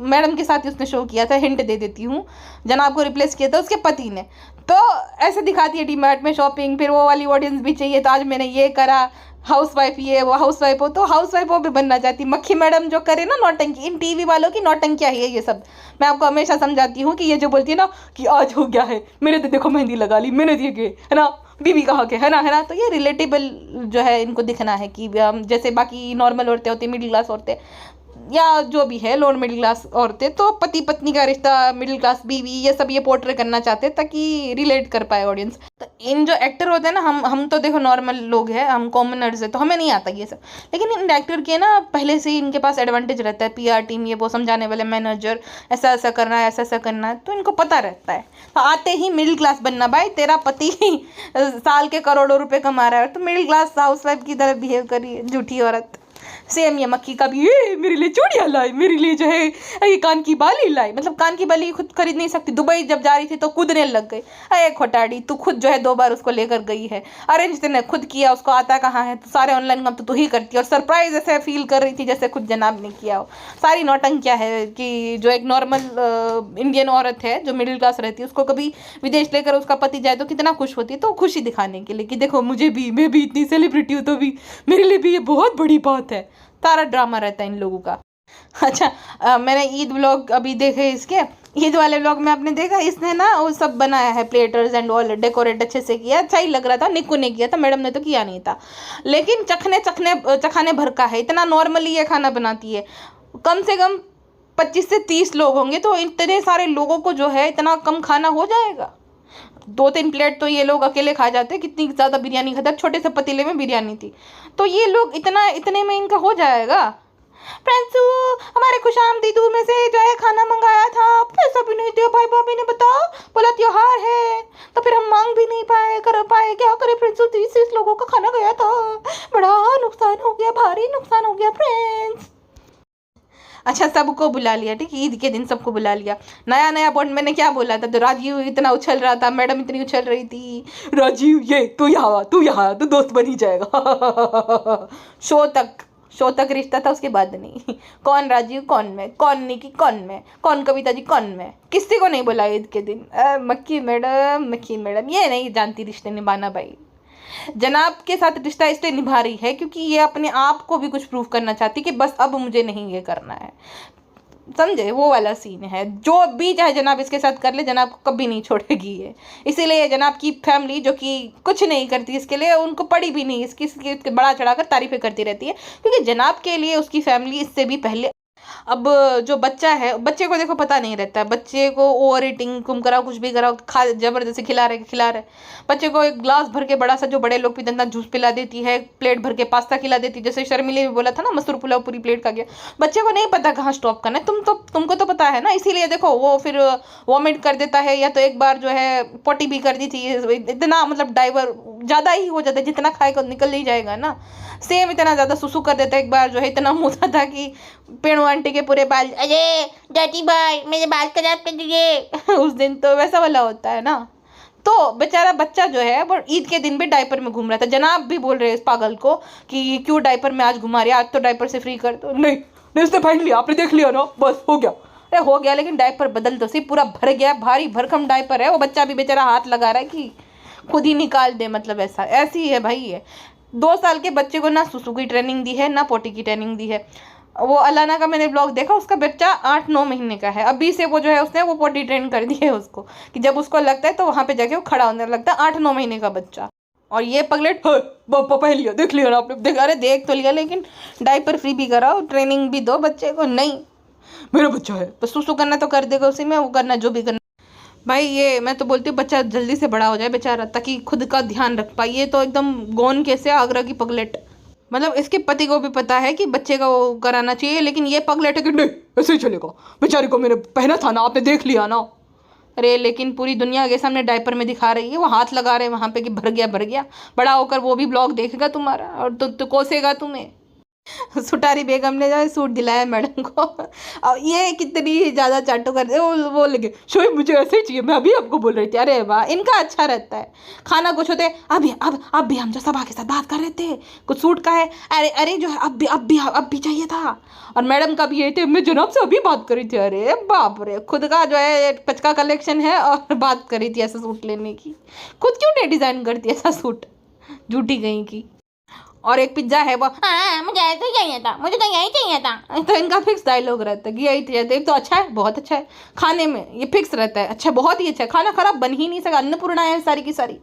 मैडम के साथ ही उसने शो किया था, हिंट दे देती हूँ, जनाब को रिप्लेस किया था उसके पति ने, तो ऐसे दिखाती है डी मार्ट में शॉपिंग, फिर वो वाली ऑडियंस भी चाहिए, तो आज मैंने ये करा, हाउस वाइफ ये वो, हाउस वाइफ हो तो हाउस वाइफ वो भी बनना चाहती, मक्खी मैडम जो करे ना नौटंकी, इन टीवी वालों की नौटंकियाँ है ये सब। मैं आपको हमेशा समझाती हूँ कि ये जो बोलती है ना कि आज हो गया है, मेरे तो देखो मेहंदी लगा ली, मैंने दिए गए है ना, बीवी कहा के है ना, तो ये रिलेटेबल जो है इनको दिखना है कि जैसे बाकी नॉर्मल औरतें होती, मिडिल क्लास औरतें या जो भी है लोअर मिडिल क्लास औरतें, तो पति पत्नी का रिश्ता, मिडिल क्लास बीवी, ये सब ये पोर्ट्रे करना चाहते हैं ताकि रिलेट कर पाए ऑडियंस। तो इन जो एक्टर होते हैं ना, हम तो देखो नॉर्मल लोग हैं, हम कॉमनर्स हैं, तो हमें नहीं आता ये सब, लेकिन इन एक्टर के ना पहले से ही इनके पास एडवांटेज रहता है, पीआर टीम, ये वो समझाने वाले मैनेजर, ऐसा ऐसा करना है, ऐसा ऐसा करना है, तो इनको पता रहता है। तो आते ही मिडिल क्लास बनना, भाई तेरा पति साल के करोड़ों रुपए कमा रहा है तो मिडिल क्लास हाउस वाइफ की तरह बिहेव करिए, झूठी औरत। सेम ये मक्खी का भी, ये मेरे लिए चूड़ियाँ लाई, मेरे लिए जो है ये कान की बाली लाई, मतलब कान की बाली खुद खरीद नहीं सकती, दुबई जब जा रही थी तो कूदने लग गई, अरे खोटाड़ी तू खुद जो है 2 बार उसको लेकर गई है, अरेंज तेने खुद किया, उसको आता कहाँ है, तो सारे ऑनलाइन काम तो तू ही करती है, और सरप्राइज ऐसे फील कर रही थी जैसे खुद जनाब ने किया हो। सारी नौटंकियाँ है कि जो एक नॉर्मल इंडियन औरत है जो मिडिल क्लास रहती है, उसको कभी विदेश लेकर उसका पति जाए तो कितना खुश होती है, तो खुशी दिखाने के लिए कि देखो मुझे भी, मैं भी इतनी सेलिब्रिटी हूँ तो भी मेरे लिए भी ये बहुत बड़ी बात है। सारा ड्रामा रहता है इन लोगों का। अच्छा मैंने ईद व्लॉग अभी देखे इसके, ईद वाले व्लॉग में आपने देखा, इसने ना वो सब बनाया है, प्लेटर्स एंड ऑल डेकोरेट अच्छे से किया, अच्छा ही लग रहा था, निक्कू ने किया था, मैडम ने तो किया नहीं था, लेकिन चखाने भर का है, इतना नॉर्मली ये खाना बनाती है, कम से कम 25 से 30 लोग होंगे, तो इतने सारे लोगों को जो है इतना कम खाना हो जाएगा, 2-3 प्लेट तो ये लोग अकेले खा जाते, कितनी ज़्यादा बिरयानी खाता, छोटे से पतीले में बिरयानी थी, तो ये लोग इतने में इनका हो जाएगा। फ्रेंड्सू हमारे खुशामदीदू में से जो है खाना मंगाया था, पैसा भी नहीं दिया, भाई भाभी ने बताओ, बोला त्योहार है तो फिर हम मांग भी नहीं कर पाए, क्या करे फ्रेंड्सू, 30 लोगों का खाना गया था, बड़ा नुकसान हो गया, भारी नुकसान हो गया फ्रेंड्स। अच्छा सबको बुला लिया, ठीक है, ईद के दिन सबको बुला लिया, नया बॉन्ड मैंने क्या बोला था, तो राजीव इतना उछल रहा था, मैडम इतनी उछल रही थी, राजीव ये तू यहाँ तो दोस्त बन ही जाएगा। शो तक रिश्ता था, उसके बाद नहीं, कौन राजीव कौन मैं, कौन निकी कौन मैं, कौन कविता जी कौन मैं, किसी को नहीं बोला ईद के दिन। मक्खी मैडम ये नहीं जानती रिश्ते निभाना भाई, जनाब के साथ रिश्ता इसलिए निभा रही है क्योंकि ये अपने आप को भी कुछ प्रूव करना चाहती कि बस अब मुझे नहीं ये करना है, समझे, वो वाला सीन है, जो भी चाहे जनाब इसके साथ कर ले, जनाब को कभी नहीं छोड़ेगी ये, इसीलिए जनाब की फैमिली जो कि कुछ नहीं करती इसके लिए, उनको पड़ी भी नहीं, इसकी बड़ा चढ़ाकर तारीफें करती रहती है, क्योंकि जनाब के लिए उसकी फैमिली इससे भी पहले अब जो बच्चा है, बच्चे को देखो पता नहीं रहता है, बच्चे को ओवर ईटिंग तुम कराओ, कुछ भी कराओ, खा जबरदस्ती खिला रहे बच्चे को एक ग्लास भर के बड़ा सा जो बड़े लोग पीते हैं जूस पिला देती है, प्लेट भर के पास्ता खिला देती है, जैसे शर्मिली भी बोला था ना मसूर पुलाव पूरी प्लेट खा गया। बच्चे को नहीं पता कहाँ स्टॉप करना है, तुमको तो पता है ना, इसीलिए देखो वो फिर वॉमिट कर देता है, या तो एक बार जो है पोटी भी कर दी थी, इतना मतलब डाइवर ज़्यादा ही हो जाता है, जितना खाएगा निकल ही जाएगा ना। सेम इतना ज़्यादा सुसु कर देता है, एक बार जो है इतना मुँह था कि पेड़ू आंटी के पूरे बाल, अरे डर्टी बॉय मेरे बाल खराब कर दिए उस दिन तो वैसा वाला होता है ना। तो बेचारा बच्चा जो है वो ईद के दिन भी डायपर में घूम रहा था। जनाब भी बोल रहे हैं इस पागल को कि क्यों डायपर में आज घुमा रही है, आज तो डायपर से फ्री कर दो। नहीं नहीं, उसने पहन लिया, आपने देख लिया ना, बस हो गया। अरे हो गया, लेकिन डायपर बदल दो, सिर्फ पूरा भर गया, भारी भरकम डायपर है। वो बच्चा भी बेचारा हाथ लगा रहा है कि खुद ही निकाल दे, मतलब ऐसी है भाई। है 2 साल के बच्चे को ना सुसु की ट्रेनिंग दी है, ना पोटी की ट्रेनिंग दी है। वो अलाना का मैंने ब्लॉग देखा, उसका बच्चा 8-9 महीने का है, अभी से वो जो है उसने वो पोटी ट्रेन कर दी है उसको, कि जब उसको लगता है तो वहाँ पे जाके वो खड़ा होने लगता है। 8-9 महीने का बच्चा। और ये पगलेट पहन लिया, देख लिया ना आपने, देख, अरे देख तो लिया, लेकिन डायपर फ्री भी कराओ, ट्रेनिंग भी दो बच्चे को। नहीं, मेरा बच्चा है, बस सुसु करना तो कर देगा उसी में, वो करना जो भी करना। भाई ये मैं तो बोलती हूँ बच्चा जल्दी से बड़ा हो जाए बेचारा, ताकि खुद का ध्यान रख पाए। ये तो एकदम गोन कैसे आगरा की पगलेट, मतलब इसके पति को भी पता है कि बच्चे का वो कराना चाहिए, लेकिन ये पगलेट है कि नहीं ऐसे ही चलेगा, बेचारे को मैंने पहना था ना, आपने देख लिया ना। अरे लेकिन पूरी दुनिया के सामने डायपर में दिखा रही है, वो हाथ लगा रहे हैं वहाँ पे कि भर गया। बड़ा होकर वो भी ब्लॉग देखेगा तुम्हारा और तो कोसेगा तुम्हें। सुटारी बेगम ने जो है सूट दिलाया मैडम को। अब ये कितनी ज़्यादा चाटो कर दे, वो लगे शोएब मुझे ऐसे ही चाहिए, मैं अभी आपको बोल रही थी। अरे वाह, इनका अच्छा रहता है खाना। कुछ होते अब भी हम जो सबा के साथ बात कर रहे थे कुछ सूट का है, अरे जो है अब भी चाहिए था। और मैडम का भी यही थे, मैं जनाब से अभी बात करी थी। अरे बाप रे, खुद का जो है पचका कलेक्शन है और बात करी थी ऐसा सूट लेने की। खुद क्यों नहीं डिज़ाइन करती ऐसा सूट, झूठी गई की। और एक पिज्जा है वो, हाँ मुझे ऐसे ही चाहिए था, मुझे तो यही चाहिए था। तो इनका फिक्स डायलॉग रहता है कि यही चाहिए था। एक तो अच्छा है, बहुत अच्छा है खाने में, ये फिक्स रहता है, अच्छा बहुत ही अच्छा है, खाना खराब बन ही नहीं सका। अन्नपूर्णा है सारी की सारी,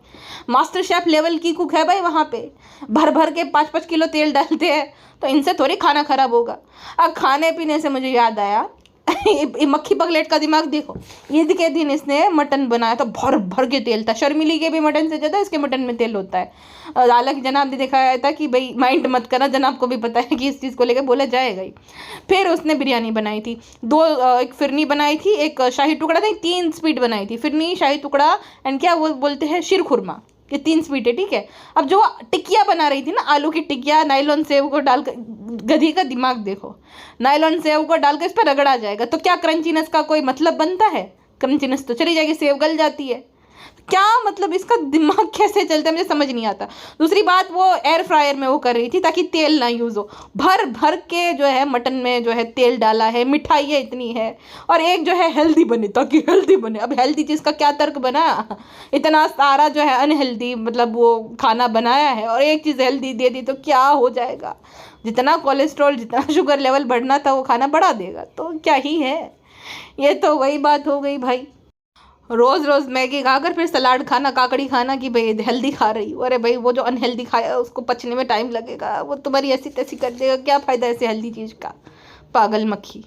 मास्टर शेफ लेवल की कुक है भाई वहाँ पे। भर भर के 5-5 किलो तेल डालते हैं, तो इनसे थोड़ी खाना खराब होगा। अब खाने पीने से मुझे याद आया, ये मक्खी पगलेट का दिमाग देखो। ईद के दिन इसने मटन बनाया तो भर भर के तेल था। शर्मिली के भी मटन से ज़्यादा इसके मटन में तेल होता है। हालांकि जनाब ने दिखाया था कि भाई माइंड मत करना, जनाब को भी पता है कि इस चीज़ को लेकर बोला जाएगा ही। फिर उसने बिरयानी बनाई थी, एक फिरनी बनाई थी, एक शाही टुकड़ा नहीं, 3 स्वीट बनाई थी, फिरनी, शाही टुकड़ा एंड क्या वो बोलते हैं शीर खुरमा। ये 3 स्वीट है, ठीक है। अब जो टिकिया बना रही थी ना, आलू की टिकिया, नायलॉन सेव को डालकर, गधी का दिमाग देखो, नायलॉन सेव को डालकर इस पर रगड़ा जाएगा तो क्या क्रंचीनेस का कोई मतलब बनता है? क्रंचीनेस तो चली जाएगी, सेव गल जाती है। क्या मतलब इसका दिमाग कैसे चलता है मुझे समझ नहीं आता। दूसरी बात, वो एयर फ्रायर में वो कर रही थी ताकि तेल ना यूज़ हो। भर भर के जो है मटन में जो है तेल डाला है, मिठाइयाँ इतनी है, और एक जो है हेल्दी बने ताकि हेल्दी बने। अब हेल्दी चीज़ का क्या तर्क बना? इतना सारा जो है अनहेल्दी मतलब वो खाना बनाया है और एक चीज़ हेल्दी दे दी तो क्या हो जाएगा? जितना कोलेस्ट्रॉल, जितना शुगर लेवल बढ़ना था वो खाना बढ़ा देगा, तो क्या ही है। ये तो वही बात हो गई भाई, रोज़ रोज़ मैगी खाकर फिर सलाद खाना, काकड़ी खाना कि भाई हेल्दी खा रही हूँ। अरे भाई वो जो अनहेल्दी खाया उसको पचने में टाइम लगेगा, वो तुम्हारी ऐसी तैसी कर देगा, क्या फ़ायदा ऐसे हेल्दी चीज़ का? पागल मक्खी।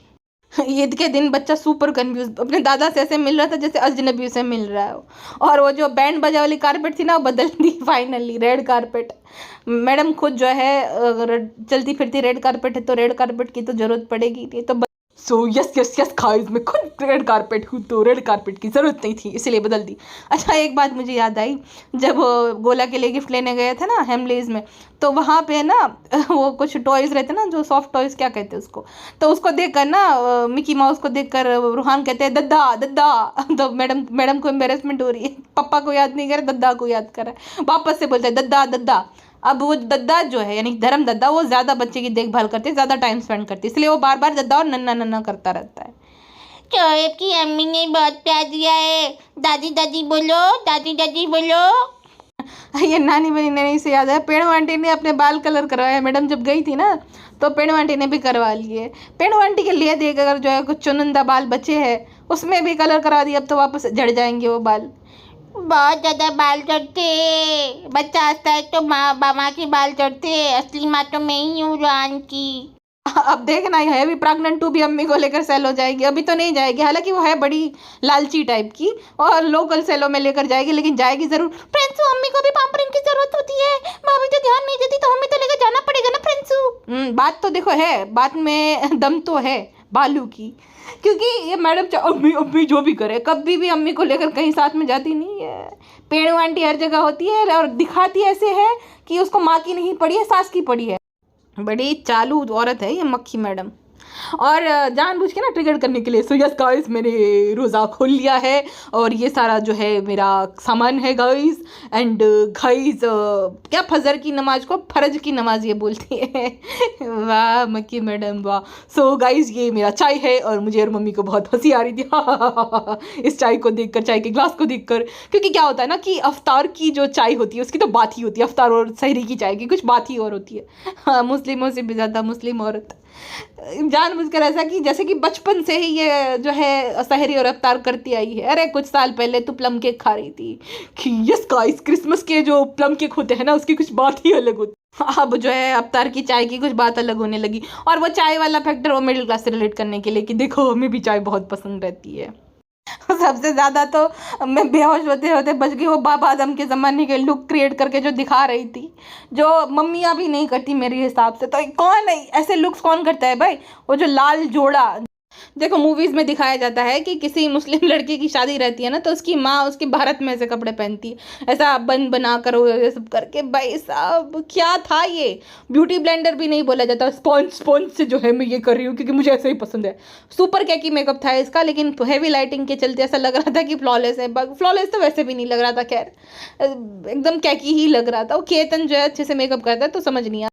ईद के दिन बच्चा सुपर कन्फ्यूज, अपने दादा से ऐसे मिल रहा था जैसे अजनबी से मिल रहा है। और वो जो बैंड बजा वाली कारपेट थी ना, वो बदल दी फाइनली, रेड कारपेट। मैडम खुद जो है अगर चलती फिरती रेड कारपेट है तो रेड कारपेट की तो ज़रूरत पड़ेगी नहीं, तो सो यस गाइस, मैं खुद रेड कारपेट हूँ तो रेड कारपेट की ज़रूरत नहीं थी इसलिए बदल दी। अच्छा एक बात मुझे याद आई, जब गोला के लिए गिफ्ट लेने गए थे ना हेमलीज में, तो वहाँ पे ना वो कुछ टॉयज़ रहते ना, जो सॉफ्ट टॉयज़ क्या कहते हैं उसको, तो उसको देखकर ना मिकी माउस को देखकर रूहान कहते हैं दद्दा दद्दा। तो मैडम को एम्बेरसमेंट हो रही है, पापा को याद नहीं कर रहा, दद्दा को याद कर रहा है, वापस से बोलते हैं दद्दा दद्दा। अब वो दद्दा जो है यानी धर्म दद्दा, वो ज़्यादा बच्चे की देखभाल करती है, ज़्यादा टाइम स्पेंड करती है, इसलिए वो बार बार दद्दा और नन्ना नन्ना करता रहता है। शोएब की अम्मी ने बहुत प्यार दिया है, दादी दादी बोलो, दादी दादी बोलो। ये नानी बनी नैनी से याद है, पेड़ू आंटी ने अपने बाल कलर करवाए, मैडम जब गई थी ना तो पेड़ू आंटी ने भी करवा लिए। पेड़ू आंटी के लिए देख अगर जो है कुछ चुनिंदा बाल बचे हैं उसमें भी कलर करा दिया, अब तो वापस झड़ जाएंगे वो बाल। बहुत ज़्यादा बाल चढ़ते, बच्चा हंसता है तो माँ के बाल चढ़ते, असली माँ तो मैं ही हूँ रान की। अब देखना है, अभी प्राग्नन 2 भी अम्मी को लेकर सेल हो जाएगी, अभी तो नहीं जाएगी, हालांकि वो है बड़ी लालची टाइप की और लोकल सेलों में लेकर जाएगी, लेकिन जाएगी जरूर। प्रिंसू अम्मी को भी पैम्परिंग की जरूरत होती है, भाभी तो ध्यान नहीं देती तो हमें तो लेकर जाना पड़ेगा ना प्रिंसू। बात तो देखो है, बात में दम तो है बालू की, क्योंकि ये मैडम अम्मी अम्मी जो भी करे, कभी भी अम्मी को लेकर कहीं साथ में जाती नहीं है। पेड़ू आंटी हर जगह होती है और दिखाती ऐसे है कि उसको माँ की नहीं पड़ी है, सास की पड़ी है। बड़ी चालू औरत है ये मक्खी मैडम, और जानबूझ के ना ट्रिगर करने के लिए। सो यस गाइस, मैंने रोज़ा खोल लिया है और ये सारा जो है मेरा सामान है गाइस। एंड गाइस, क्या फजर की नमाज को फर्ज की नमाज ये बोलती है। वाह मक्खी मैडम वाह। सो गाइस, ये मेरा चाय है और मुझे और मम्मी को बहुत हंसी आ रही थी इस चाय को देखकर, चाय के ग्लास को देखकर, क्योंकि क्या होता है ना कि अफ्तार की जो चाय होती है उसकी तो बात ही होती है, अफ्तार और सहरी की चाय की कुछ बात ही और होती है। हाँ, मुस्लिमों से भी ज़्यादा मुस्लिम औरत जानबूझकर ऐसा कि जैसे कि बचपन से ही ये जो है सहरी और अफ्तार करती आई है। अरे कुछ साल पहले तो प्लम केक खा रही थी कि यस गाइस, क्रिसमस के जो प्लम केक होते हैं ना उसकी कुछ बात ही अलग होती है। अब जो है अफ्तार की चाय की कुछ बात अलग होने लगी, और वो चाय वाला फैक्टर वो मिडिल क्लास से रिलेट करने के लिए कि देखो हमें भी चाय बहुत पसंद रहती है। सबसे ज़्यादा तो मैं बेहोश होते होते बच गई, वो बाबा आदम के ज़माने के लुक क्रिएट करके जो दिखा रही थी, जो मम्मियाँ भी नहीं करती मेरे हिसाब से। तो कौन ऐसे लुक्स कौन करता है भाई? वो जो लाल जोड़ा, देखो मूवीज़ में दिखाया जाता है कि किसी मुस्लिम लड़के की शादी रहती है ना तो उसकी माँ उसकी भारत में ऐसे कपड़े पहनती है, ऐसा बन बना कर ये सब करके। भाई साहब क्या था ये? ब्यूटी ब्लेंडर भी नहीं बोला जाता, स्पॉन्ज स्पॉन्ज से जो है मैं ये कर रही हूँ क्योंकि मुझे ऐसा ही पसंद है। सुपर कैकी मेकअप था इसका, लेकिन हैवी लाइटिंग के चलते ऐसा लग रहा था कि फ्लॉलेस है। फ्लॉलेस तो वैसे भी नहीं लग रहा था, खैर एकदम कैकी ही लग रहा था। वो केतन जो है अच्छे से मेकअप करता है तो समझ नहीं।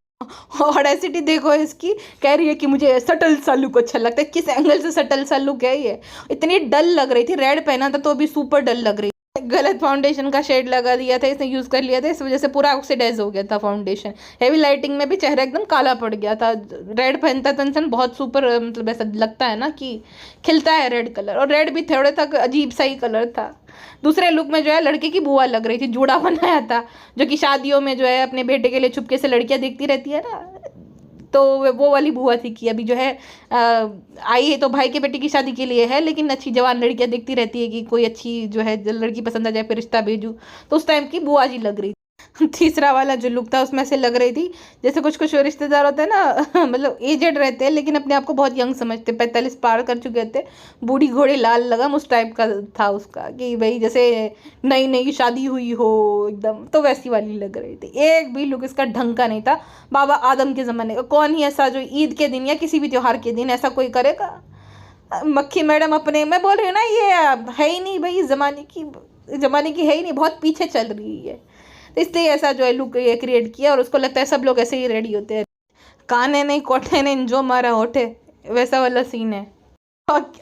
ऑडेसिटी देखो इसकी, कह रही है कि मुझे सटल सा लुक अच्छा लगता है। किस एंगल से सटल सा लुक है ये? इतनी डल लग रही थी, रेड पहना था तो भी सुपर डल लग रही। गलत फाउंडेशन का शेड लगा दिया था इसने, यूज़ कर लिया था, इस वजह से पूरा ऑक्सीडाइज हो गया था फाउंडेशन। हैवी लाइटिंग में भी चेहरा एकदम काला पड़ गया था। रेड पहनता तो इंसान बहुत सुपर, मतलब ऐसा लगता है ना कि खिलता है रेड कलर, और रेड भी थोड़े तक अजीब सा ही कलर था। दूसरे लुक में जो है लड़के की बुआ लग रही थी, जूड़ा बनाया था, जो कि शादियों में जो है अपने बेटे के लिए चुपके से लड़कियां देखती रहती है ना, तो वो वाली बुआ थी कि अभी जो है आई है तो भाई के बेटे की शादी के लिए है, लेकिन अच्छी जवान लड़कियां देखती रहती है कि कोई अच्छी जो है लड़की पसंद आ जाए फिर रिश्ता भेजूँ, तो उस टाइम की बुआ जी लग रही थी। तीसरा वाला जो लुक था उसमें से लग रही थी जैसे कुछ कुछ रिश्तेदार होते हैं ना मतलब एजेड रहते हैं लेकिन अपने आप को बहुत यंग समझते, 45 पार कर चुके थे, बूढ़ी घोड़े लाल लगम उस टाइप का था उसका, कि भाई जैसे नई नई शादी हुई हो एकदम, तो वैसी वाली लग रही थी। एक भी लुक इसका ढंग का नहीं था। बाबा आदम के ज़माने का कौन ही ऐसा जो ईद के दिन या किसी भी त्यौहार के दिन ऐसा कोई करेगा? मक्खी मैडम अपने, मैं बोल रही हूँ ना, ये है ही नहीं भाई, ज़माने की है ही नहीं, बहुत पीछे चल रही है। तो इसलिए ऐसा जो है लुक ये क्रिएट किया, और उसको लगता है सब लोग ऐसे ही रेडी होते हैं, काने नहीं कोठे नहीं जो मारा होठे, वैसा वाला सीन है।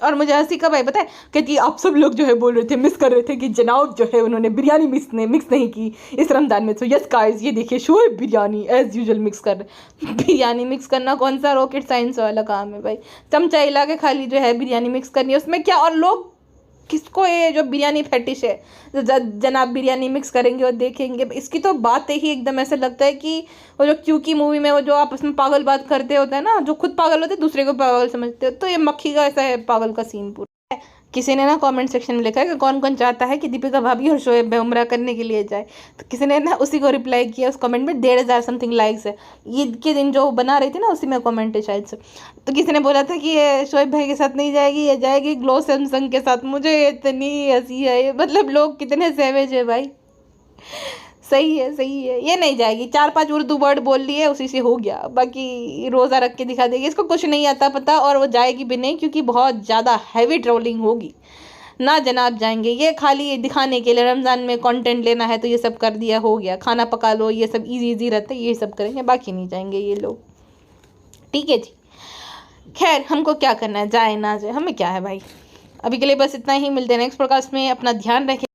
और मुझे हंसी कब आई पता है? क्योंकि आप सब लोग जो है बोल रहे थे, मिस कर रहे थे कि जनाब जो है उन्होंने बिरयानी मिक्स नहीं की इस रमज़ान में। तो यस गाइस, ये देखिए Shoaib biryani as usual mix कर रहे। बिरयानी मिक्स करना कौन सा रॉकेट साइंस वाला काम है भाई? चमचा हिला के खाली जो है बिरयानी मिक्स करनी है, उसमें क्या? और लोग किसको ये जो बिरयानी फैटिश है, जनाब बिरयानी मिक्स करेंगे और देखेंगे, इसकी तो बात ही एकदम ऐसे लगता है कि वो जो क्यू की मूवी में वो जो आपस में पागल बात करते होते हैं ना, जो खुद पागल होते हैं दूसरे को पागल समझते हो, तो ये मक्खी का ऐसा है पागल का सीन पूरा। किसी ने ना कमेंट सेक्शन में लिखा है कि कौन कौन चाहता है कि दीपिका भाभी और शोएब उम्रा करने के लिए जाए, तो किसी ने ना उसी को रिप्लाई किया उस कमेंट में। 1,500 समथिंग लाइक्स है। ईद के दिन जो बना रही थी ना उसी में कमेंट है शायद से। तो किसी ने बोला था कि ये शोएब भाई के साथ नहीं जाएगी, ये जाएगी ग्लो सैमसंग के साथ। मुझे इतनी हंसी है ये, मतलब लोग कितने सेवेज है भाई। सही है ये नहीं जाएगी, 4-5 उर्दू वर्ड बोल लिए उसी से हो गया, बाकी रोज़ा रख के दिखा देगी। इसको कुछ नहीं आता पता, और वो जाएगी भी नहीं क्योंकि बहुत ज़्यादा हैवी ट्रोलिंग होगी ना। जनाब जाएंगे ये खाली दिखाने के लिए, रमज़ान में कंटेंट लेना है तो ये सब कर दिया, हो गया, खाना पका लो, ये सब इजी रहता है, ये सब करेंगे, बाकी नहीं जाएंगे ये लोग। ठीक है जी, खैर हमको क्या करना है, जाए ना जाए हमें क्या है भाई। अभी के लिए बस इतना ही, मिलते हैं नेक्स्ट पॉडकास्ट में। अपना ध्यान रखें,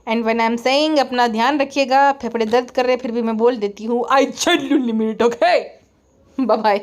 and when I am saying अपना ध्यान रखिएगा, फेफड़े दर्द कर रहे फिर भी मैं बोल देती हूँ, I genuinely mean it, okay, bye bye.